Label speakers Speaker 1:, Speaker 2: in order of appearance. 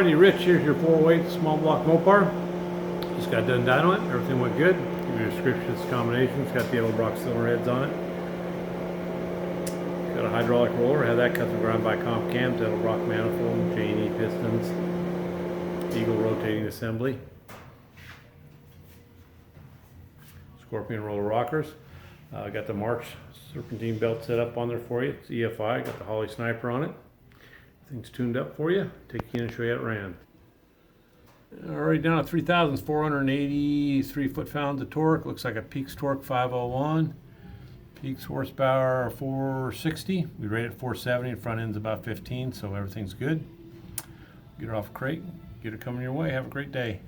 Speaker 1: Alrighty, Rich, here's your 408 small block Mopar. Just got done dyno it. Everything went good. Give you a description of this combination. It's got the Edelbrock cylinder heads on it. Got a hydraulic roller. Had that custom ground by comp cams, Edelbrock manifold, J&E pistons, Eagle rotating assembly, Scorpion roller rockers. Got the March serpentine belt set up on there for you. It's EFI. Got the Holley Sniper on it. Everything's tuned up for you. Take you in and show you how it ran. Already down to 3,483 foot-pounds of torque. Looks like a Peaks torque 501. Peaks horsepower 460. We rated 470. Front end's about 15, so everything's good. Get it off crate. Get it coming your way. Have a great day.